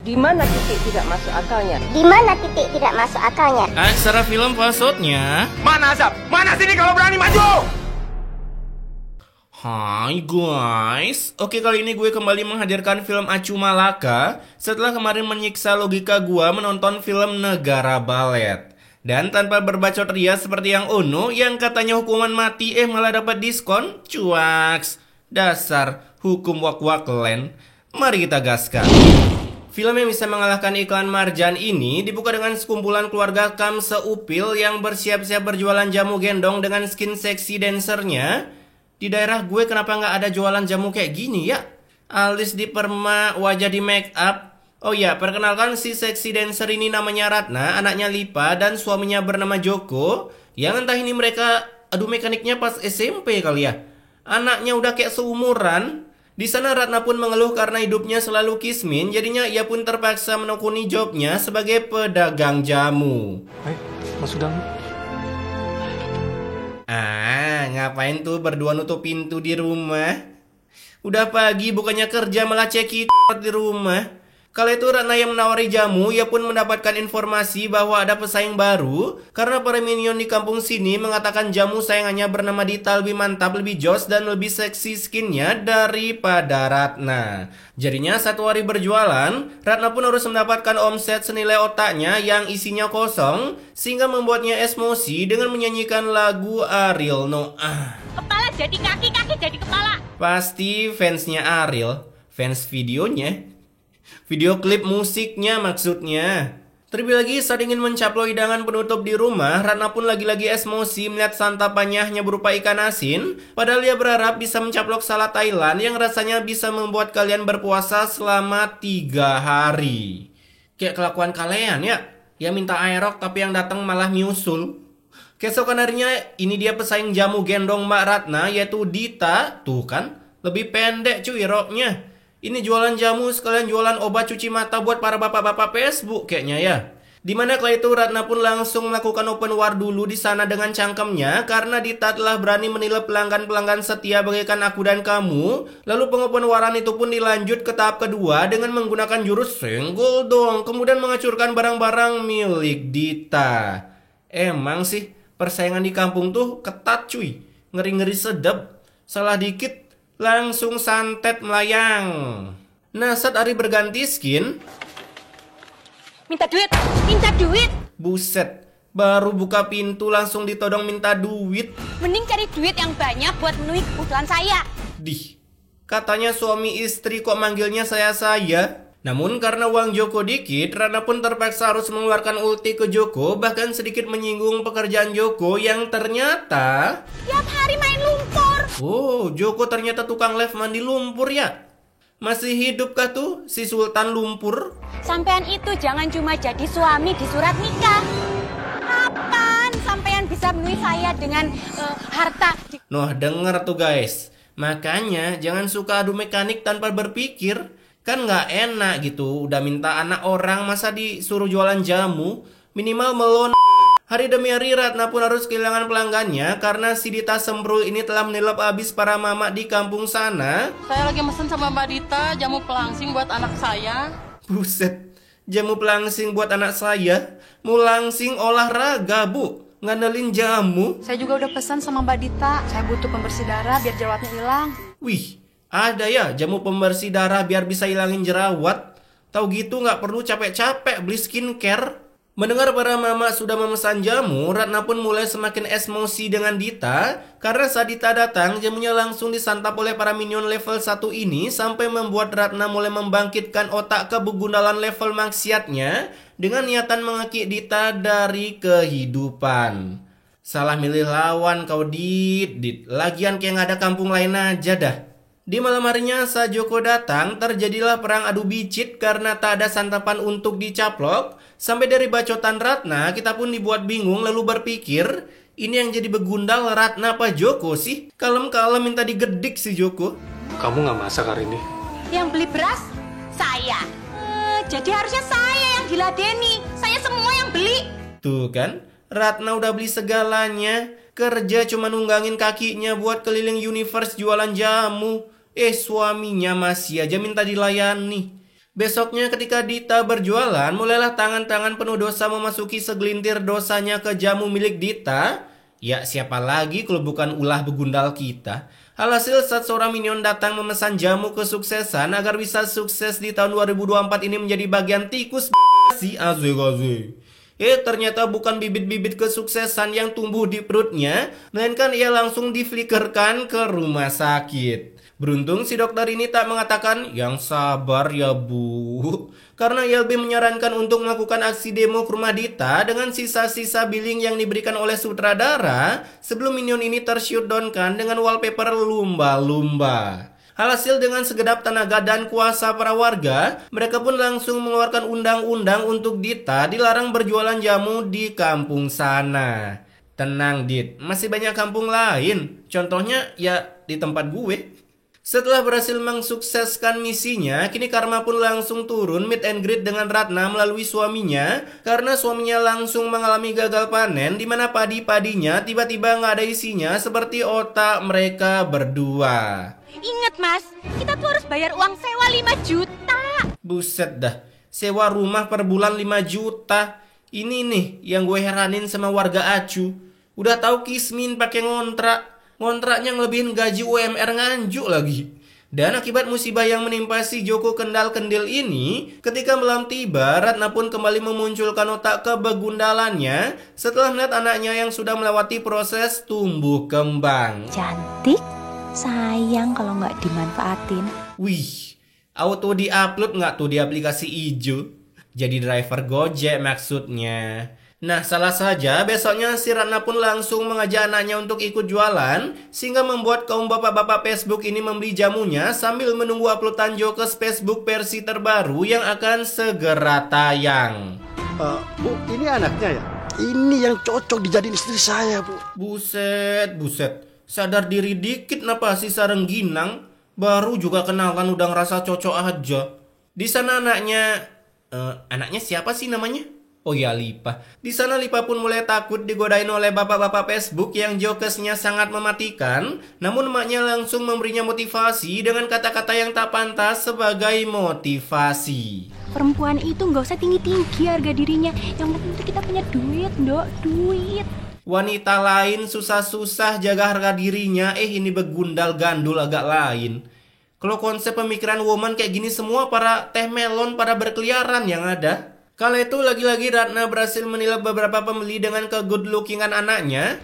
Di mana titik tidak masuk akalnya? Di mana titik tidak masuk akalnya? Aksara film maksudnya. Mana Azab? Mana sini kalau berani maju? Hai guys, oke kali ini gue kembali menghadirkan film Acu Malaka setelah kemarin menyiksa logika gue menonton film Negara Balet. Dan tanpa berbacot ria seperti yang Ono yang katanya hukuman mati malah dapat diskon, cuaks. Dasar hukum wak-wak land. Mari kita gaskan. Film yang bisa mengalahkan iklan Marjan ini dibuka dengan sekumpulan keluarga Kam seupil yang bersiap-siap berjualan jamu gendong dengan skin seksi dancernya. Di daerah gue kenapa nggak ada jualan jamu kayak gini ya? Alis diperma, wajah di make up. Oh ya, perkenalkan si seksi dancer ini namanya Ratna, anaknya Lipa dan suaminya bernama Joko. Yang entah ini mereka adu mekaniknya pas SMP kali ya. Anaknya udah kayak seumuran. Di sana Ratna pun mengeluh karena hidupnya selalu kismin, jadinya ia pun terpaksa menekuni jobnya sebagai pedagang jamu. Masuk dalam. Ngapain tuh berdua nutup pintu di rumah? Udah pagi bukannya kerja malah cekit di rumah. Kala itu Ratna yang menawari jamu, ia pun mendapatkan informasi bahwa ada pesaing baru karena para minion di kampung sini mengatakan jamu sayangannya bernama Dita lebih mantap, lebih jos dan lebih seksi skinnya daripada Ratna. Jadinya satu hari berjualan, Ratna pun harus mendapatkan omset senilai otaknya yang isinya kosong sehingga membuatnya emosi dengan menyanyikan lagu Ariel Noah. Kepala jadi kaki, kaki jadi kepala. Pasti fansnya Ariel, fans videonya. Video klip musiknya maksudnya. Terlebih lagi saat ingin mencaplok hidangan penutup di rumah, Ratna pun lagi-lagi emosi melihat santapannya hanya berupa ikan asin. Padahal dia berharap bisa mencaplok salad Thailand yang rasanya bisa membuat kalian berpuasa selama 3 hari. Kayak kelakuan kalian ya, yang minta aerok tapi yang datang malah nyusul. Keesokan harinya ini dia pesaing jamu gendong Mbak Ratna yaitu Dita. Tuh kan, lebih pendek cuy roknya. Ini jualan jamu sekalian jualan obat cuci mata buat para bapak-bapak Facebook kayaknya ya. Dimana kala itu Ratna pun langsung melakukan open war dulu di sana dengan cangkemnya karena Dita telah berani menilai pelanggan-pelanggan setia bagaikan aku dan kamu. Lalu pengopen waran itu pun dilanjut ke tahap kedua dengan menggunakan jurus senggol dong, kemudian menghancurkan barang-barang milik Dita. Emang sih persaingan di kampung tuh ketat cuy, ngeri-ngeri sedep. Salah dikit langsung santet melayang. Nah saat hari berganti skin, Minta duit, minta duit. buset, baru buka pintu langsung ditodong minta duit. Mending cari duit yang banyak buat memenuhi kebutuhan saya. Dih, katanya suami istri kok manggilnya saya. Namun karena uang Joko dikit, Ratna pun terpaksa harus mengeluarkan ulti ke Joko, bahkan sedikit menyinggung pekerjaan Joko yang ternyata Tiap hari main lumpur. oh, Joko ternyata tukang live mandi lumpur ya. Masih hidupkah tuh si Sultan Lumpur? Sampean itu jangan cuma jadi suami di surat nikah. Kapan sampean bisa memenuhi saya dengan harta? Noh, denger tuh guys. Makanya jangan suka adu mekanik tanpa berpikir. Kan nggak enak gitu. Udah minta anak orang masa disuruh jualan jamu. Minimal melon. Hari demi hari Ratna pun harus kehilangan pelanggannya karena si Dita Sembrul ini telah menilap habis para mama di kampung sana. Saya lagi mesen sama Mbak Dita jamu pelangsing buat anak saya. Buset, jamu pelangsing buat anak saya. Mau langsing olahraga bu, ngandelin jamu. Saya juga udah pesan sama Mbak Dita. Saya butuh pembersih darah biar jerawatnya hilang. Wih, ada ya jamu pembersih darah biar bisa hilangin jerawat. Tahu gitu nggak perlu capek-capek beli skincare. Mendengar para mama sudah memesan jamu, Ratna pun mulai semakin emosi dengan Dita. Karena saat Dita datang, jamunya langsung disantap oleh para minion level 1 ini sampai membuat Ratna mulai membangkitkan otak kebegundalan level maksiatnya dengan niatan mengekik Dita dari kehidupan. Salah milih lawan kau Dit. Lagian kayak nggak ada kampung lain aja dah. Di malam harinya saat Joko datang, terjadilah perang adu bicit karena tak ada santapan untuk dicaplok. Sampai dari bacotan Ratna, kita pun dibuat bingung lalu berpikir, ini yang jadi begundal Ratna apa Joko sih? Kalem-kalem minta digedik si Joko. Kamu nggak masak hari ini? Yang beli beras saya. Jadi harusnya saya yang diladeni. Saya semua yang beli. Tuh kan, Ratna udah beli segalanya. Kerja cuma nunggangin kakinya buat keliling universe jualan jamu. Suaminya masih aja minta dilayani. Besoknya ketika Dita berjualan, mulailah tangan-tangan penuh dosa memasuki segelintir dosanya ke jamu milik Dita. Ya siapa lagi kalau bukan ulah begundal kita. Alhasil saat seorang minion datang memesan jamu kesuksesan agar bisa sukses di tahun 2024 ini menjadi bagian tikus si Aze. Ternyata bukan bibit-bibit kesuksesan yang tumbuh di perutnya, melainkan ia langsung diflikerkan ke rumah sakit. Beruntung si dokter ini tak mengatakan, "Yang sabar ya bu," karena ia lebih menyarankan untuk melakukan aksi demo ke rumah Dita dengan sisa-sisa billing yang diberikan oleh sutradara sebelum minion ini tershutdownkan dengan wallpaper lumba-lumba. Alhasil dengan segedap tenaga dan kuasa para warga, mereka pun langsung mengeluarkan undang-undang untuk Dita dilarang berjualan jamu di kampung sana. Tenang Dit, masih banyak kampung lain. Contohnya ya di tempat gue. Setelah berhasil mensukseskan misinya, kini Karma pun langsung turun meet and greet dengan Ratna melalui suaminya karena suaminya langsung mengalami gagal panen di mana padi-padinya tiba-tiba nggak ada isinya seperti otak mereka berdua. Ingat mas, kita tuh harus bayar uang sewa 5 juta. Buset dah, sewa rumah per bulan 5 juta. Ini nih yang gue heranin sama warga Acu. Udah tahu Kismin pakai ngontraknya ngelebihin gaji UMR Nganjuk lagi. Dan akibat musibah yang menimpa si Joko Kendal-Kendil ini, ketika malam tiba, Ratna pun kembali memunculkan otak kebegundalannya setelah melihat anaknya yang sudah melewati proses tumbuh kembang. Cantik, sayang kalau nggak dimanfaatin. Wih, auto di-upload nggak tuh di aplikasi ijo? Jadi driver Gojek maksudnya. Nah, salah saja besoknya si Ratna pun langsung mengajak anaknya untuk ikut jualan, sehingga membuat kaum bapak-bapak Facebook ini membeli jamunya sambil menunggu uploadan Jokes Facebook versi terbaru yang akan segera tayang. Bu, ini anaknya ya? Ini yang cocok dijadiin istri saya, Bu. Buset. Sadar diri dikit napa si Sarengginang? Baru juga kenalan udah ngerasa cocok aja. Di sana anaknya siapa sih namanya? Oh ya, Lipa. Di sana Lipa pun mulai takut digodain oleh bapak-bapak Facebook yang jokesnya sangat mematikan. Namun emaknya langsung memberinya motivasi dengan kata-kata yang tak pantas sebagai motivasi. Perempuan itu nggak usah tinggi-tinggi harga dirinya. Yang penting itu kita punya duit, Dok. Duit. Wanita lain susah-susah jaga harga dirinya, ini begundal gandul agak lain. Kalau konsep pemikiran woman kayak gini semua para teh melon pada berkeliaran yang ada. Kala itu lagi-lagi Ratna berhasil menilap beberapa pembeli dengan ke-good lookingan anaknya.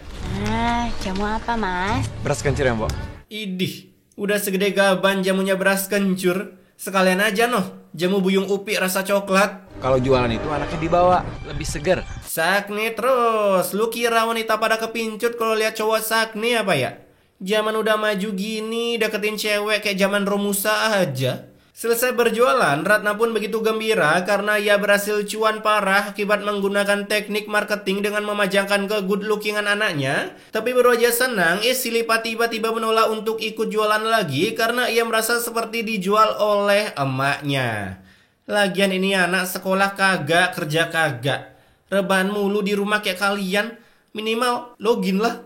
Jamu apa mas? Beras kencur ya mbak? Idih, udah segede gaban jamunya beras kencur. Sekalian aja jamu buyung upi rasa coklat. Kalau jualan itu anaknya dibawa, lebih segar. Sakni terus, lu kira wanita pada kepincut kalau lihat cowok sakni apa ya? Zaman udah maju gini, deketin cewek kayak zaman Romusa aja. Selesai berjualan, Ratna pun begitu gembira karena ia berhasil cuan parah akibat menggunakan teknik marketing dengan memajangkan ke good lookingan anaknya. Tapi baru aja senang, si Lipa tiba-tiba menolak untuk ikut jualan lagi karena ia merasa seperti dijual oleh emaknya. Lagian ini anak sekolah kagak, kerja kagak. Rebahan mulu di rumah kayak kalian, minimal login lah.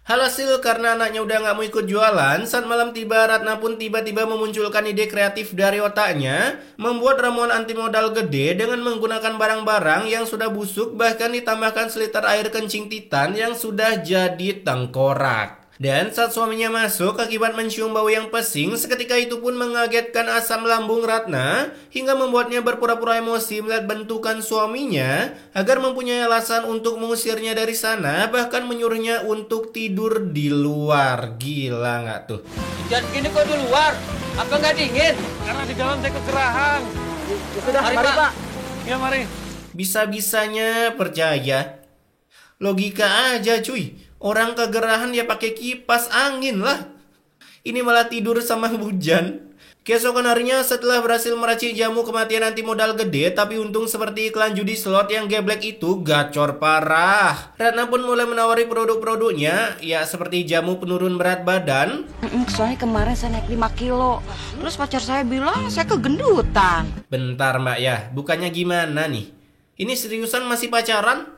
Hasil karena anaknya udah gak mau ikut jualan, saat malam tiba Ratna pun tiba-tiba memunculkan ide kreatif dari otaknya, membuat ramuan anti modal gede dengan menggunakan barang-barang yang sudah busuk, bahkan ditambahkan seliter air kencing titan yang sudah jadi tengkorak. Dan saat suaminya masuk akibat mencium bau yang pesing, seketika itu pun mengagetkan asam lambung Ratna hingga membuatnya berpura-pura emosi melihat bentukan suaminya agar mempunyai alasan untuk mengusirnya dari sana, bahkan menyuruhnya untuk tidur di luar. Gila nggak tuh? Jangan gini kok di luar, apa nggak dingin? Karena di dalam saya kegerahan. Sudah, mari Pak. Ya mari. Bisa-bisanya percaya. Logika aja cuy. Orang kegerahan ya pakai kipas angin lah. Ini malah tidur sama hujan. Keesokan harinya setelah berhasil meracik jamu kematian anti modal gede, tapi untung seperti iklan judi slot yang geblek itu gacor parah. Ratna pun mulai menawari produk-produknya, ya seperti jamu penurun berat badan. Soalnya kemarin saya naik 5 kilo. Terus pacar saya bilang saya kegendutan. Bentar mbak ya, bukannya gimana nih? Ini seriusan masih pacaran?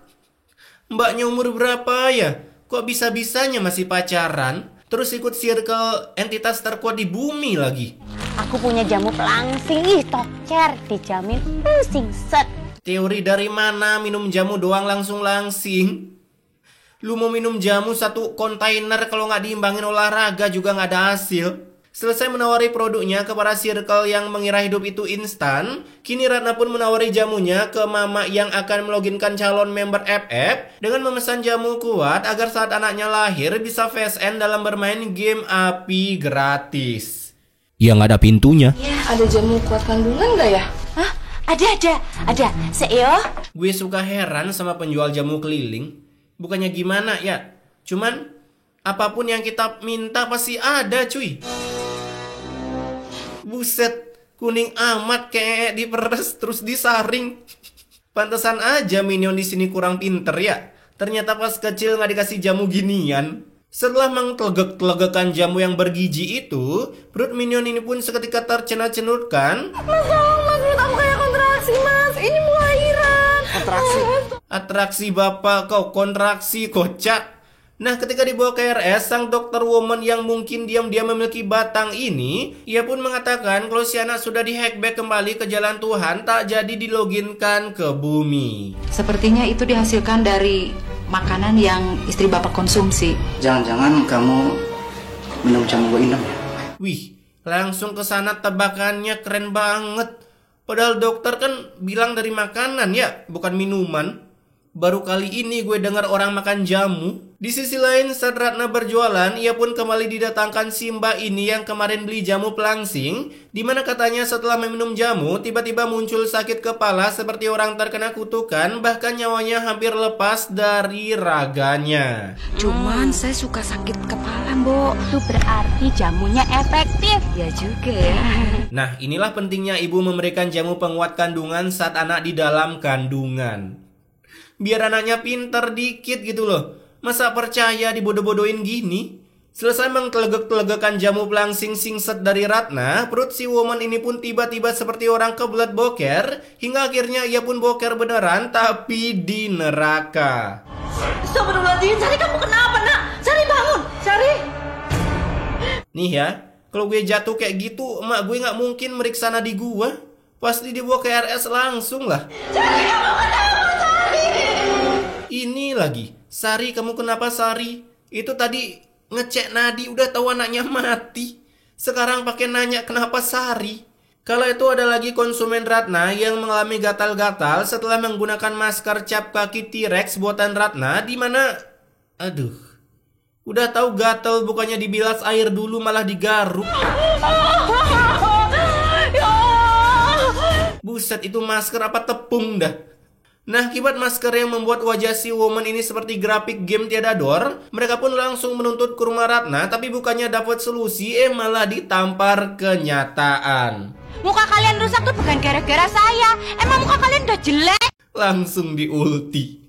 Mbaknya umur berapa ya? Kok bisa-bisanya masih pacaran? Terus ikut circle entitas terkuat di bumi lagi. Aku punya jamu pelangsing, ih tokcer, dijamin pusing set. Teori dari mana minum jamu doang langsung langsing? Lu mau minum jamu 1 kontainer kalau nggak diimbangin olahraga juga nggak ada hasil. Selesai menawari produknya kepada circle yang mengira hidup itu instan, kini Ratna pun menawari jamunya ke mama yang akan meloginkan calon member FF dengan memesan jamu kuat agar saat anaknya lahir bisa fast end dalam bermain game api gratis. Ya nggak ada pintunya. Ada jamu kuat kandungan nggak ya? Hah? Ada. Seo. Gue suka heran sama penjual jamu keliling. Bukannya gimana ya? Cuman apapun yang kita minta pasti ada cuy. Buset, kuning amat kayak diperes terus disaring. Pantesan aja minion di sini kurang pinter ya. Ternyata pas kecil nggak dikasih jamu ginian. Setelah mengtelegek-telegekan jamu yang bergizi itu, perut minion ini pun seketika tercenut-cenutkan. Mas, perut aku kayak kontraksi, Mas. Ini mau lahiran. Kontraksi. Atraksi bapak kau, kontraksi kocak. Nah, ketika dibawa ke RS, sang dokter woman yang mungkin diam-diam memiliki batang ini, ia pun mengatakan kalau si anak sudah di-hackback kembali ke jalan Tuhan, tak jadi diloginkan ke bumi. Sepertinya itu dihasilkan dari makanan yang istri bapak konsumsi. Jangan-jangan kamu minum jamu gue inam ya? Wih, langsung ke sana tebakannya keren banget. Padahal dokter kan bilang dari makanan ya, bukan minuman. Baru kali ini gue dengar orang makan jamu. Di sisi lain, saat Ratna berjualan, ia pun kembali didatangkan si mbak ini yang kemarin beli jamu pelangsing, dimana katanya setelah meminum jamu, tiba-tiba muncul sakit kepala seperti orang terkena kutukan, bahkan nyawanya hampir lepas dari raganya. Cuman saya suka sakit kepala, Mbok. Itu berarti jamunya efektif. Ya juga ya. Nah, inilah pentingnya ibu memberikan jamu penguat kandungan saat anak di dalam kandungan. Biar anaknya pinter dikit gitu loh. Masa percaya dibodoh-bodohin gini? Selesai mengtelegek-telegekan jamu pelangsing singset dari Ratna, perut si woman ini pun tiba-tiba seperti orang kebelet boker, hingga akhirnya ia pun boker beneran tapi di neraka. Astagfirullahaladzim, Sari kamu kenapa nak? Sari bangun, Sari. Nih ya, kalau gue jatuh kayak gitu, emak gue gak mungkin meriksa nadi gue. Pasti dibawa ke RS langsung lah. Sari kamu kenapa, Sari? Ini lagi, Sari kamu kenapa Sari? Itu tadi ngecek nadi udah tahu anaknya mati. Sekarang pakai nanya kenapa Sari? Kala itu ada lagi konsumen Ratna yang mengalami gatal-gatal setelah menggunakan masker cap kaki T-Rex buatan Ratna, di mana aduh, udah tahu gatal bukannya dibilas air dulu malah digaruk. Buset, itu masker apa tepung dah. Nah, akibat masker yang membuat wajah si woman ini seperti grafik game tiada dor, mereka pun langsung menuntut ke rumah Ratna, tapi bukannya dapat solusi, malah ditampar kenyataan. Muka kalian rusak tuh bukan gara-gara saya. Emang muka kalian udah jelek? Langsung diulti.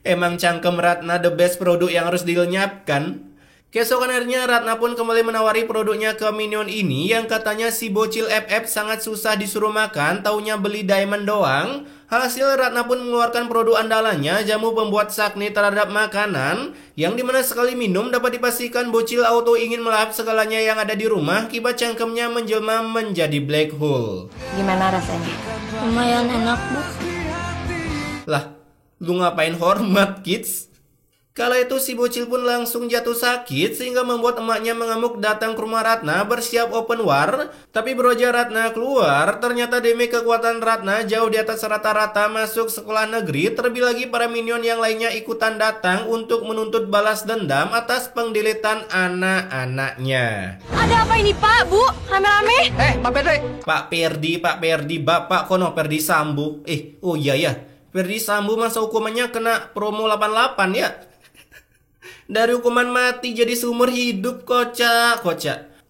Emang cangkem Ratna the best produk yang harus dilenyapkan. Keesokan harinya Ratna pun kembali menawari produknya ke minion ini yang katanya si bocil FF sangat susah disuruh makan, taunya beli diamond doang. Hasil Ratna pun mengeluarkan produk andalannya, jamu pembuat sakni terhadap makanan, yang dimana sekali minum dapat dipastikan bocil auto ingin melahap segalanya yang ada di rumah, akibat cangkemnya menjelma menjadi black hole. Gimana rasanya? Lumayan enak, Bu. Lah, lu ngapain hormat, kids? Kala itu si bocil pun langsung jatuh sakit sehingga membuat emaknya mengamuk datang ke rumah Ratna bersiap open war. Tapi beroja Ratna keluar, ternyata demi kekuatan Ratna jauh di atas rata-rata masuk sekolah negeri. Terlebih lagi para minion yang lainnya ikutan datang untuk menuntut balas dendam atas pengdilitan anak-anaknya. Ada apa ini Pak, Bu? Rame-rame? Pak Perdi, Bapak kono Perdi Sambo. Oh iya ya, Perdi Sambo masa hukumannya kena promo 88 ya. Dari hukuman mati jadi seumur hidup, kocak.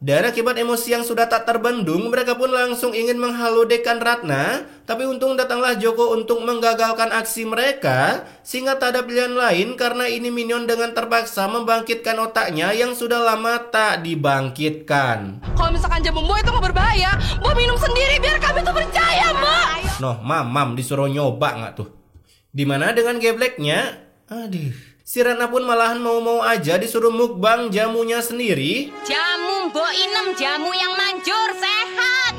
Dan akibat emosi yang sudah tak terbendung, mereka pun langsung ingin menghalodekan Ratna. Tapi untung datanglah Joko untuk menggagalkan aksi mereka, sehingga tak ada pilihan lain karena ini minion dengan terpaksa membangkitkan otaknya yang sudah lama tak dibangkitkan. Kalau misalkan jamu Mbok itu nggak berbahaya, Mbok minum sendiri biar kami tuh percaya, Mbok. Noh, mamam disuruh nyoba nggak tuh? Dimana dengan gebleknya, aduh, Si Ratna pun malahan mau-mau aja disuruh mukbang jamunya sendiri. Jamu mbok inem, jamu yang manjur, sehat.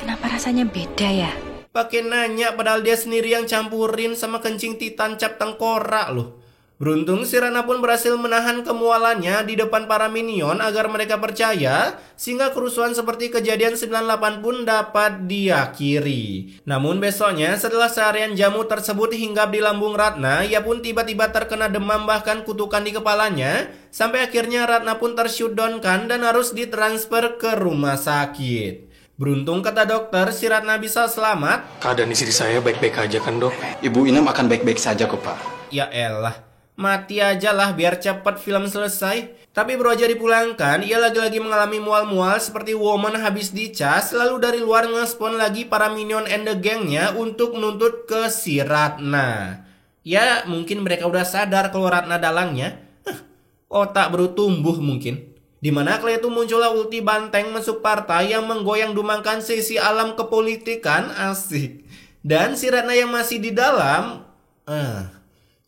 Kenapa rasanya beda ya? Pakai nanya padahal dia sendiri yang campurin sama kencing ditancap tengkorak loh. Beruntung si Ratna pun berhasil menahan kemualannya di depan para minion agar mereka percaya, sehingga kerusuhan seperti kejadian 98 pun dapat diakhiri. Namun besoknya setelah seharian jamu tersebut hinggap di lambung Ratna, ia pun tiba-tiba terkena demam bahkan kutukan di kepalanya, sampai akhirnya Ratna pun tershutdown-kan dan harus ditransfer ke rumah sakit. Beruntung kata dokter, si Ratna bisa selamat. Keadaan istri saya baik-baik aja kan dok? Ibu Inem akan baik-baik saja kok Pak. Ya elah, mati aja lah biar cepat film selesai. Tapi bro aja dipulangkan, ia lagi-lagi mengalami mual-mual seperti woman habis dicas. Lalu dari luar ngespon lagi para minion and the gangnya untuk menuntut ke si Ratna. Ya mungkin mereka udah sadar kalau Ratna dalangnya. Otak baru tumbuh mungkin. Dimana kali itu muncullah ulti banteng masuk partai yang menggoyang dumangkan sisi alam kepolitikan, asik. Dan si Ratna yang masih di dalam,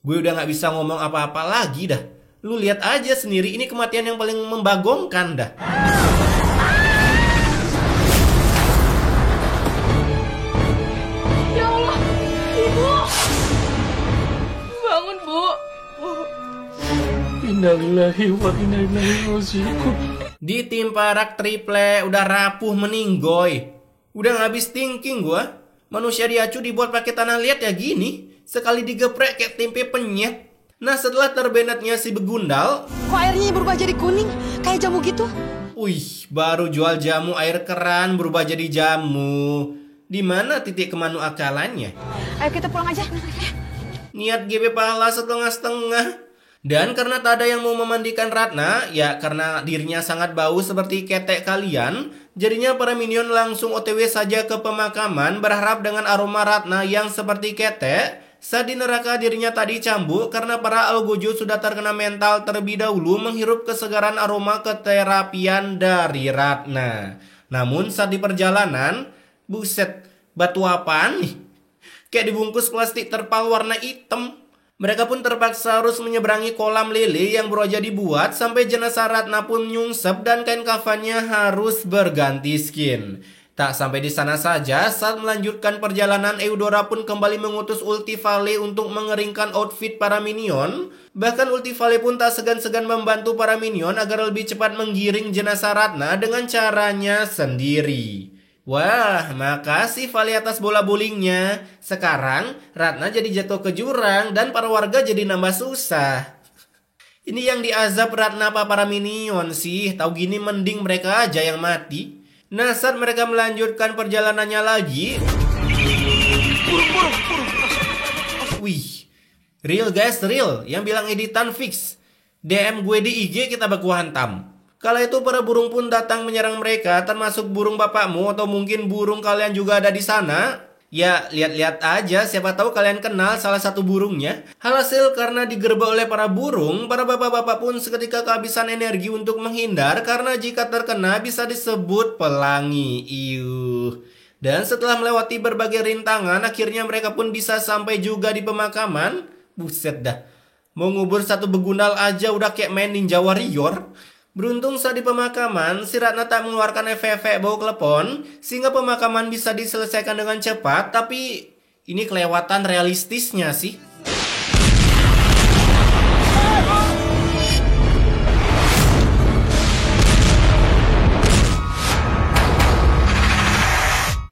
gue udah gak bisa ngomong apa-apa lagi dah. Lu lihat aja sendiri, ini kematian yang paling membagongkan dah. Ya Allah, Ibu. Bangun, Bu. Innalillahi wa inna ilaihi raji'un. Ditimpa rak triple, udah rapuh meninggoy. Udah gak habis thinking gua. Manusia diacu dibuat pakai tanah liat ya gini. Sekali digeprek kayak tempe penyet. Nah setelah terbennetnya si begundal, Kok airnya berubah jadi kuning? Kayak jamu gitu? wih, baru jual jamu air keran berubah jadi jamu. Di mana titik kemanu akalannya? Ayo kita pulang aja. Niat GB pahala setengah-setengah. Dan karena tak ada yang mau memandikan Ratna, ya karena dirinya sangat bau seperti ketek kalian, jadinya para minion langsung OTW saja ke pemakaman berharap dengan aroma Ratna yang seperti ketek. Saat di neraka dirinya tadi cambuk karena para algojo sudah terkena mental terlebih dahulu menghirup kesegaran aroma keterapian dari Ratna. Namun saat di perjalanan, buset, batu apaan nih? Kayak dibungkus plastik terpal warna hitam. Mereka pun terpaksa harus menyeberangi kolam lele yang baru aja dibuat sampai jenazah Ratna pun nyungsep dan kain kafannya harus berganti skin. Tak sampai di sana saja, saat melanjutkan perjalanan Eudora pun kembali mengutus Ulti Vale untuk mengeringkan outfit para minion. Bahkan Ulti Vale pun tak segan-segan membantu para minion agar lebih cepat menggiring jenazah Ratna dengan caranya sendiri. Wah, makasih Vale atas bola bowlingnya. Sekarang Ratna jadi jatuh ke jurang dan para warga jadi nambah susah. Ini yang diazab Ratna apa para minion sih? Tahu gini mending mereka aja yang mati. Nah, saat mereka melanjutkan perjalanannya lagi, wih, real guys, real. Yang bilang editan fix. DM gue di IG kita baku hantam. Kala itu para burung pun datang menyerang mereka, termasuk burung bapakmu atau mungkin burung kalian juga ada di sana. Ya, lihat-lihat aja, siapa tahu kalian kenal salah satu burungnya. Hasil karena digerebek oleh para burung, para bapak-bapak pun seketika kehabisan energi untuk menghindar karena jika terkena bisa disebut pelangi. Iuh. Dan setelah melewati berbagai rintangan, akhirnya mereka pun bisa sampai juga di pemakaman. Buset dah. Mau ngubur satu begundal aja udah kayak main Ninja Warrior. Beruntung saat di pemakaman, si Ratna tak mengeluarkan efek-efek bau klepon, sehingga pemakaman bisa diselesaikan dengan cepat, tapi ini kelewatan realistisnya sih.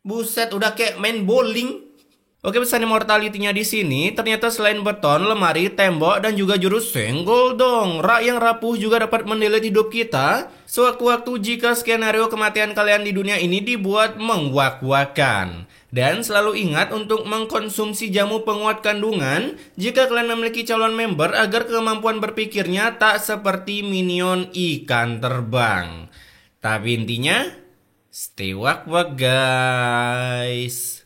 Buset, udah kayak main bowling. Oke, pesan immortality-nya di sini ternyata selain beton, lemari, tembok, dan juga jurus senggol dong. Rak yang rapuh juga dapat mendelete hidup kita sewaktu-waktu jika skenario kematian kalian di dunia ini dibuat mengwak-wakan. Dan selalu ingat untuk mengkonsumsi jamu penguat kandungan jika kalian memiliki calon member agar kemampuan berpikirnya tak seperti minion ikan terbang. Tapi intinya, stay wak-wak guys.